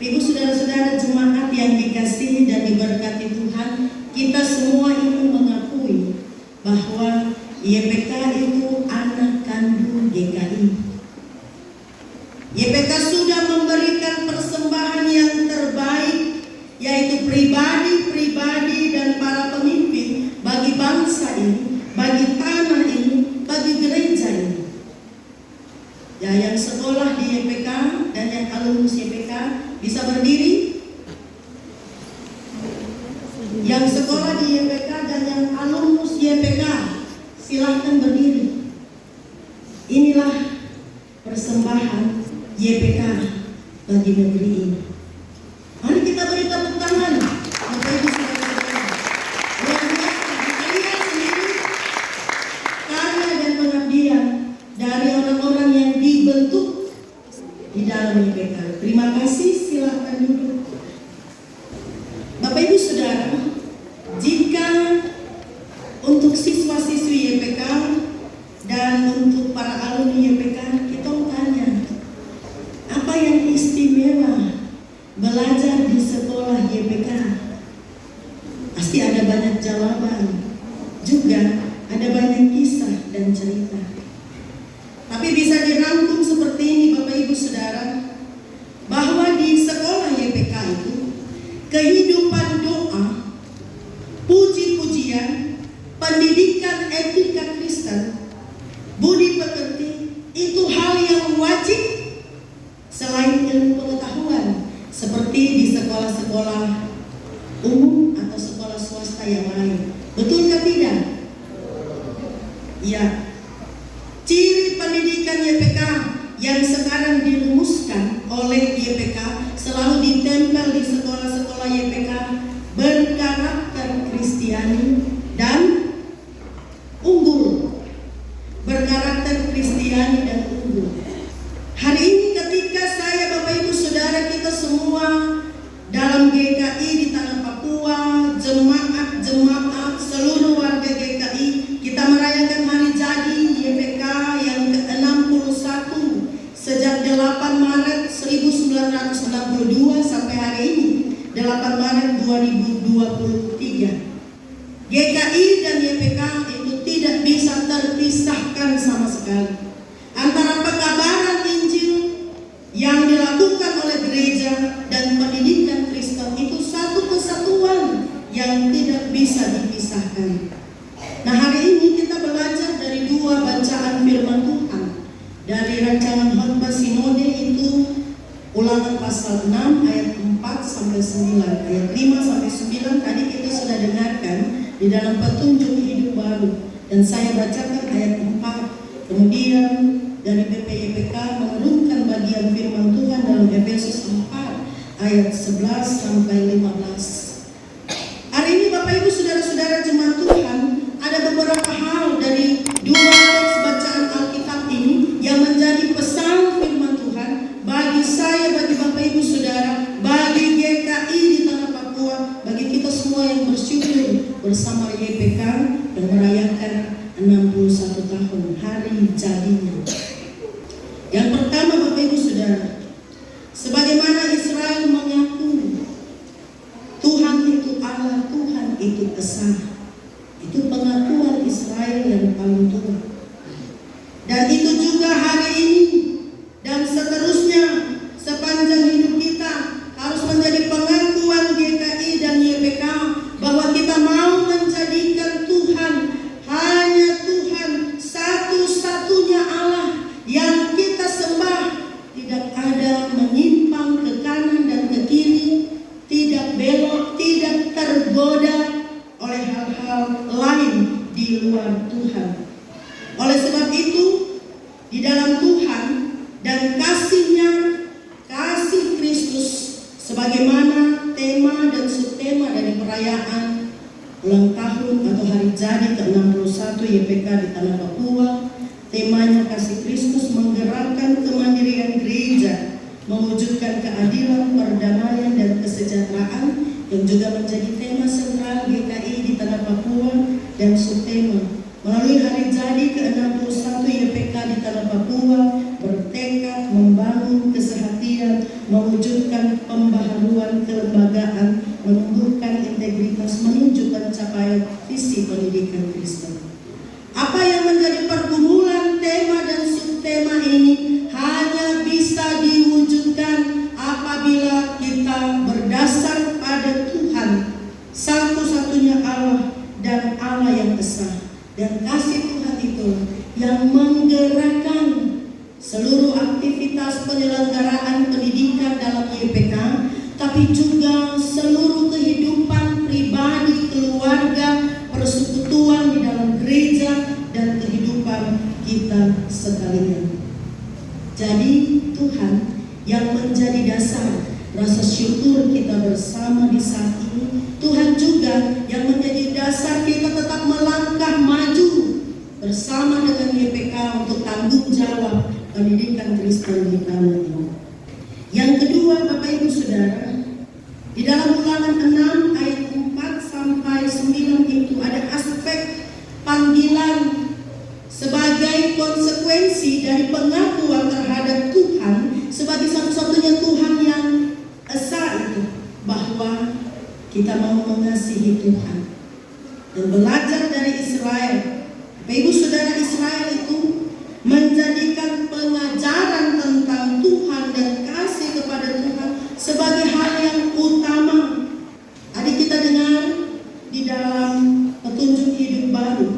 Ibu saudara-saudara jemaat yang dikasihi dan diberkati Tuhan, kita semua ingin mengakui bahwa YPK itu anak kandung GKI. YPK sudah memberikan persembahan yang terbaik, yaitu pribadi-pribadi dan para pemimpin bagi bangsa ini, bagi tanah ini, bagi gereja ini. Ya, yang sekolah di YPK dan yang alumnus YPK bisa berdiri. Yang sekolah di YPK dan yang alumnus YPK silahkan berdiri. Inilah persembahan YPK bagi negeri ini. Mari kita beri tepuk tangan. Bapak Ibu saudara-saudara, luar biasa. Kita lihat sendiri karya dan pengabdian dari orang-orang yang dibentuk di dalam YPK. Terima kasih, silahkan duduk. Bapak Ibu saudara, jika untuk siswa-siswi YPK dan untuk para alumni YPK, kita tanya, apa yang istimewa belajar di sekolah YPK? Pasti ada banyak jawaban, juga ada banyak kisah dan cerita. Tapi bisa dirangkum seperti ini Bapak Ibu saudara, bahwa di sekolah YPK itu kehidupan doa, puji-pujian, pendidikan etika Kristen, budi pekerti itu hal yang wajib selain ilmu pengetahuan seperti di sekolah-sekolah umum atau sekolah swasta yang lain. Betulkah tidak? Ya. Ciri pendidikan YPK yang sekarang dirumuskan oleh YPK selalu ditempel di sekolah-sekolah YPK berkarakter Kristiani dan unggul. Berkarakter Kristiani dan unggul. Hari ini ketika saya, Bapak Ibu Saudara, kita semua dalam GKI di tanah Papua, jemaat-jemaat seluruh warga GKI, kita merayakan hari jadi YPK yang ke-61 sejak 8 Maret 1962 sampai hari ini 8 Maret 2023. GKI dan YPK itu tidak bisa terpisahkan sama sekali. Antara pekabaran Injil yang dilakukan oleh gereja dan pendidikan Kristen itu satu kesatuan yang tidak bisa dipisahkan. Nah, hari ini kita belajar dari dua bacaan firman Tuhan dari rancangan khotbah sinode, itu Ulangan pasal 6 ayat 4 sampai 9, ayat 5 sampai 9 tadi kita sudah dengarkan di dalam petunjuk hidup baru, dan saya bacakan ayat 4. Kemudian dari BPYPK menurunkan bagian firman Tuhan dalam Efesus 4 ayat 11 sampai 15. Hari ini Bapak Ibu saudara-saudara jemaat Tuhan, ada beberapa hal dari dua teks bacaan Alkitab ini yang menjadi pesan firman Tuhan bagi saya, bagi Bapak Ibu saudara, bagi GKI di tanah Papua, bagi kita semua yang bersyukur bersama YPK dan merayakan 61 tahun hari jadinya. Yang pertama Bapak Ibu saudara, sebagaimana Israel mengaku Tuhan itu Allah, Tuhan itu Esa. Itu pengakuan Israel yang paling tua. Dan itu juga hari ini dan seterusnya sepanjang hidup kita harus menjadi pengakuan GKI dan YPK bahwa kita mau menjadikan Tuhan hanya Tuhan, satu-satunya Allah yang kita sembah. Tidak ada menyimpang ke kanan dan ke kiri, tidak belok, tidak tergoda oleh hal-hal lain di luar Tuhan. Oleh sebab itu, di dalam Tuhan dan kasih-Nya, kasih Kristus, sebagaimana tema dan subtema dari perayaan ulang tahun atau hari jadi ke-61 YPK di tanah Papua, temanya kasih Kristus menggerakkan kemandirian gereja, mewujudkan keadilan, perdamaian, dan kesejahteraan, yang juga menjadi tema sentral GKI di tanah Papua. Dan subtema melalui hari jadi ke-61 YPK di tanah Papua bertekad membangun kesehatian, mewujudkan pembaharuan menggerakkan seluruh aktivitas penyelenggaraan pendidikan dalam YPK, tapi juga seluruh kehidupan pribadi, keluarga, persekutuan di dalam gereja, dan kehidupan kita sekalian. Jadi Tuhan yang menjadi dasar rasa syukur kita bersama di saat ini, Tuhan juga yang menjadi dasar kita tetap melangkah maju bersama dengan YPK untuk tanggung jawab pendidikan Kristen di tanah ini. Yang kedua, Bapak Ibu Saudara, di dalam Ulangan 6 ayat 4 sampai 9 itu ada aspek panggilan sebagai konsekuensi dari pengakuan terhadap Tuhan sebagai satu-satunya Tuhan yang esa itu, bahwa kita mau mengasihi Tuhan dan belajar dari Israel. Bapak Ibu Saudara, Israel itu menjadikan pengajaran tentang Tuhan dan kasih kepada Tuhan sebagai hal yang utama. Tadi kita dengar di dalam petunjuk hidup baru,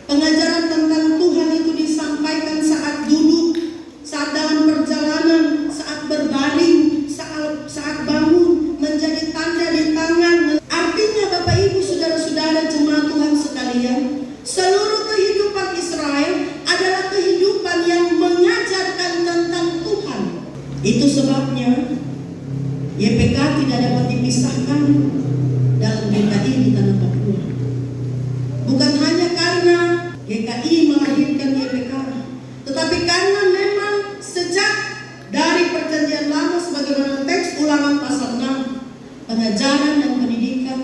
pengajaran tentang Tuhan itu disampaikan saat duduk, saat dalam perjalanan, saat berbaring, saat bangun, menjadi tanda di tangan. Artinya Bapak Ibu Saudara-saudara jemaat Tuhan sekalian, seluruh kehidupan Israel adalah kehidupan yang mengajarkan tentang Tuhan. Itu sebabnya YPK tidak dapat dipisahkan dalam GKI di tanah Papua. Bukan hanya karena GKI melahirkan YPK, tetapi karena memang sejak dari perjanjian lama sebagaimana teks Ulangan pasal 6, pengajaran dan pendidikan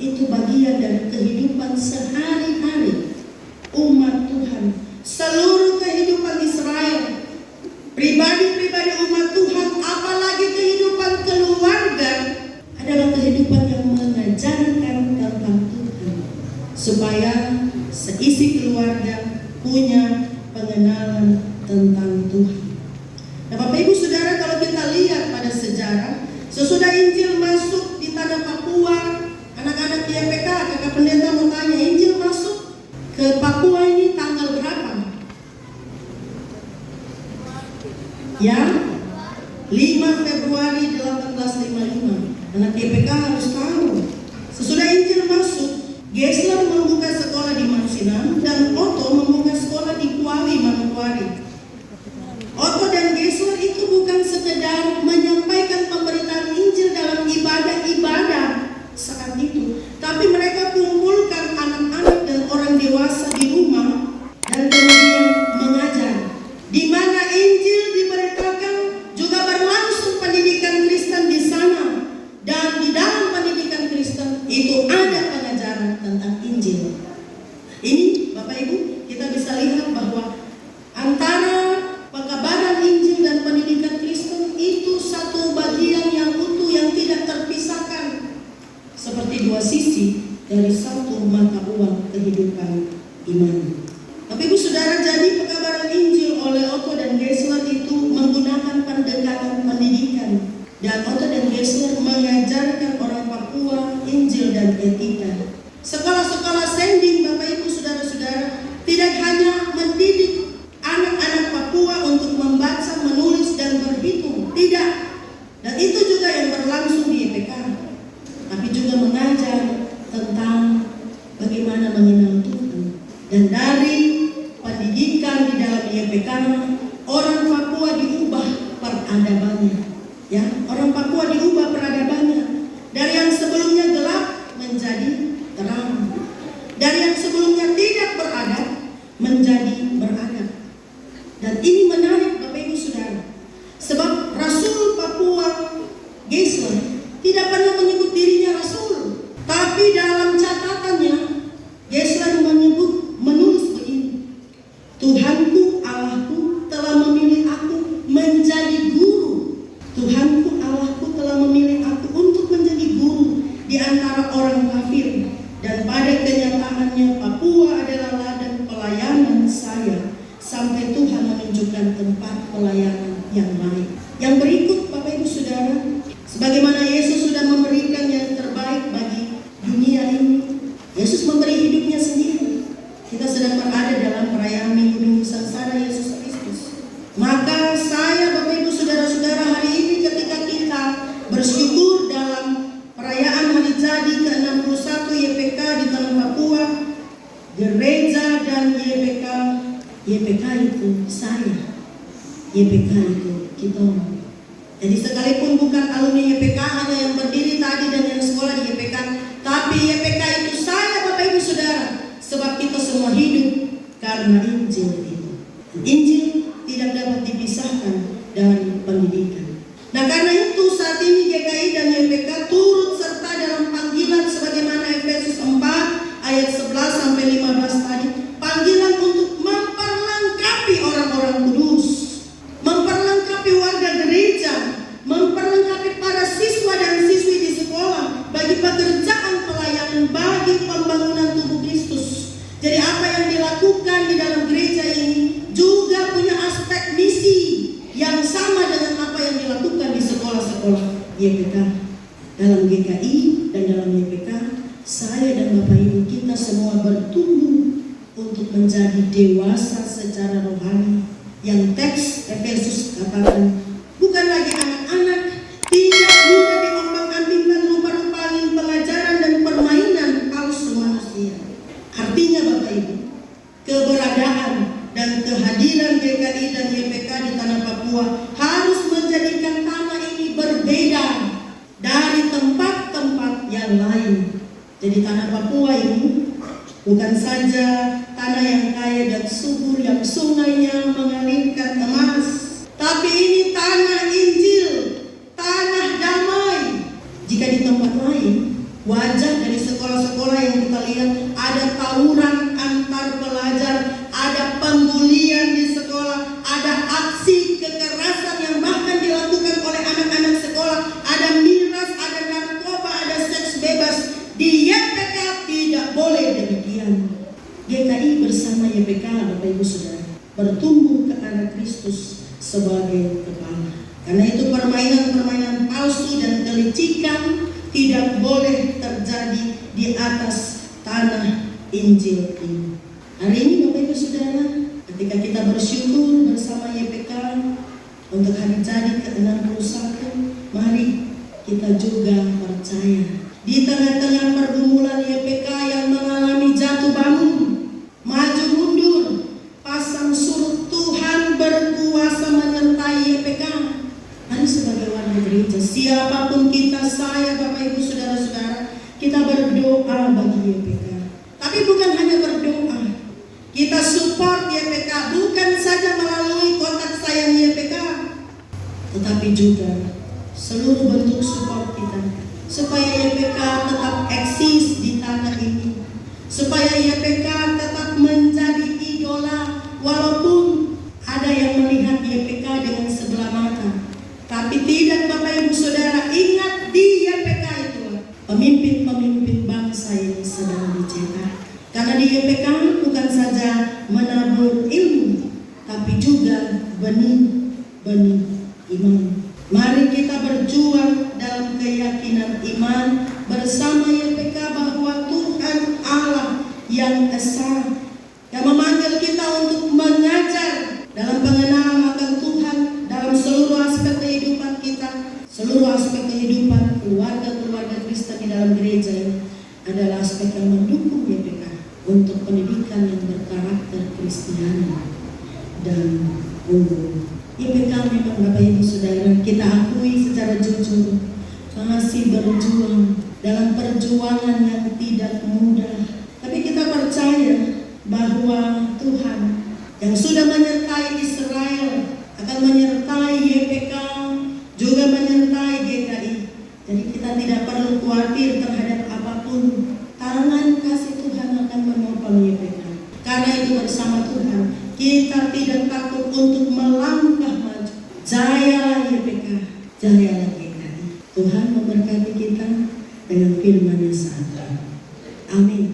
itu bagian dari kehidupan sehari-hari umat Tuhan. Seluruh kehidupan Israel, pribadi-pribadi umat Tuhan, apalagi kehidupan keluarga, adalah kehidupan yang mengajarkan tentang Tuhan, supaya seisi keluarga punya pengenalan tentang Tuhan. Nah, Bapak Ibu Saudara, kalau kita lihat pada sejarah, sesudah Injil masuk di tanah Papua, anak-anak YPK, kakak pendeta mau tanya, Injil masuk ke Papua ini tanggal berapa? Ya, 5 Februari 1855. Anak YPK harus tahu. Sesudah Injil masuk, Gesler membuka sekolah di Mansinam dan Otto membuka sekolah di Kuawi, Manokwari. Otto dan Gesler itu bukan sekedar menyampaikan pemberitaan Injil dalam ibadah-ibadah saat itu, tapi mereka kumpulkan anak-anak dan orang dewasa di rumah dan kemudian mengajar. Di mana Injil diberitakan, juga berlangsung pendidikan Kristen di sana, dan di dalam pendidikan Kristen itu ada pengajaran tentang Injil. Ini Bapak Ibu, kita bisa lihat bahwa antara pekabaran Injil dan pendidikan Kristen itu satu bagian yang utuh yang tidak terpisahkan, seperti dua sisi dari satu mata uang kehidupan iman. Bapak Ibu Saudara, jadi pekabaran Injil oleh Otto dan Gesler itu menggunakan pendekatan pendidikan, dan Otto dan Gesler mengajarkan orang Papua Injil dan etika. Sekolah-sekolah sending, Bapak Ibu Saudara-saudara, tidak hanya mendidik anak-anak Papua untuk membaca, menulis, dan berhitung, tidak. Dan itu juga yang berlangsung di YPK, tapi juga mengajar tentang bagaimana mengenal Tuhan. Dan dari pendidikan di dalam YPK, orang Papua diubah peradabannya. Ya, orang Papua diubah peradabannya dari yang sebelumnya gelap menjadi terang, dari yang sebelumnya tidak beradab menjadi beradab. Dan ini menarik Bapak Ibu Saudara, sebab Rasul Papua Gesler tidak pernah menyebut dirinya rasul, tapi dalam catatannya Gesler menulis begini: Tuhanku Allahku telah memilih aku menjadi guru. Tuhanku Allahku telah memilih aku untuk menjadi guru di antara orang kafir, dan pada kenyataannya Papua adalah ladang pelayanan saya sampai Tuhan menunjukkan tempat pelayanan yang lain. Yang berikut Bapak Ibu Saudara, sebagaimana Yesus sudah memberikan yang terbaik bagi dunia ini, Yesus memberi hidupnya sendiri. Kita sedang berada dalam perayaan Minggu-Minggu Sengsara saya. YPK itu kita. Jadi sekalipun bukan alumni YPK hanya yang berdiri tadi dan yang sekolah di YPK, tapi YPK itu saya Bapak Ibu Saudara, sebab kita semua hidup karena Injil itu. Injil tidak dapat dipisahkan dari pendidikan. Nah karena itu saat ini GKI dan YPK turut serta dalam panggilan sebagaimana Efesus 4 ayat 11 sampai 15 tadi, panggilan untuk memperlengkapi orang-orang kudus, memperlengkapi warga gereja, memperlengkapi para siswa dan siswi di sekolah bagi pekerjaan pelayanan, bagi pembangunan tubuh Kristus. Jadi apa yang dilakukan di dalam gereja ini juga punya aspek misi yang sama dengan apa yang dilakukan di sekolah-sekolah YPK. Dalam GKI dan dalam YPK, saya dan Bapak Ibu kita semua bertumbuh untuk menjadi dewasa secara rohani. Yang teks Efesus katakan, bukan lagi anak-anak, tidak mudah diombang-ambingkan rupa-rupanya pengajaran dan permainan palsu manusia. Artinya Bapak Ibu, keberadaan dan kehadiran GKI dan YPK di tanah Papua harus menjadikan tanah ini berbeda dari tempat-tempat yang lain. Jadi tanah Papua ini bukan saja tanah yang kaya dan subur yang sungainya mengalirkan emas, tapi ini tanah Injil, tanah damai. Jika di tempat lain, wajah dari sekolah-sekolah yang kita lihat ada tawuran antar pelajar, ada pembulian di sekolah, ada aksi kekerasan yang bahkan dilakukan oleh anak-anak sekolah, ada miras, ada narkoba, ada seks bebas. Di YPK tidak boleh demikian. GKI bersama YPK Bapak Ibu Saudara bertumbuh ke arah Kristus sebagai kepala. Karena itu permainan-permainan palsu dan kelicikan tidak boleh terjadi di atas tanah Injil ini. Hari ini Bapak Ibu Saudara, ketika kita bersyukur bersama YPK untuk hari jadi ke-61, mari kita juga percaya di tengah-tengah pergumulan YPK yang mengalami jatuh bangun, maju mundur, pasang surut, Tuhan berkuasa menyertai YPK. Mari sebagai warga gereja, siapapun kita, saya Bapak Ibu Saudara-saudara, kita berdoa bagi YPK. Tapi bukan hanya berdoa, kita support YPK bukan saja melalui kotak sayang YPK, tetapi juga seluruh bentuk support kita supaya YPK tetap eksis di tanah ini, supaya YPK tetap menjadi idola, walaupun ada yang melihat YPK dengan sebelah mata. Tapi tidak Bapak Ibu Saudara, ingat di YPK itu pemimpin-pemimpin bangsa ini sedang dicetak. Karena di YPK bukan saja menabur ilmu, tapi juga benih-benih iman. Mari kita berjuang dalam keyakinan iman bersama YPK bahwa Tuhan Allah yang esa, yang memanggil kita untuk mengajar dalam pengenalan akan Tuhan dalam seluruh aspek kehidupan kita, seluruh aspek kehidupan keluarga-keluarga Kristen di dalam gereja ini adalah aspek yang mendukung YPK untuk pendidikan yang berkarakter Kristiani dan unggul. YPK memang Bapak Ibu Saudara, kita akui secara jujur masih berjuang dalam perjuangan yang tidak mudah. Tapi kita percaya bahwa Tuhan yang sudah menyertai Israel akan menyertai YPK, juga menyertai GKI. Jadi kita tidak perlu khawatir terhadap apapun. Tangan kasih Tuhan akan menopang YPK. Karena itu bersama Tuhan kita tidak takut untuk melangkah maju. Jayalah YPK, jayalah GKI. Tuhan memberkati kita dengan firman-Nya saat ini. Amin.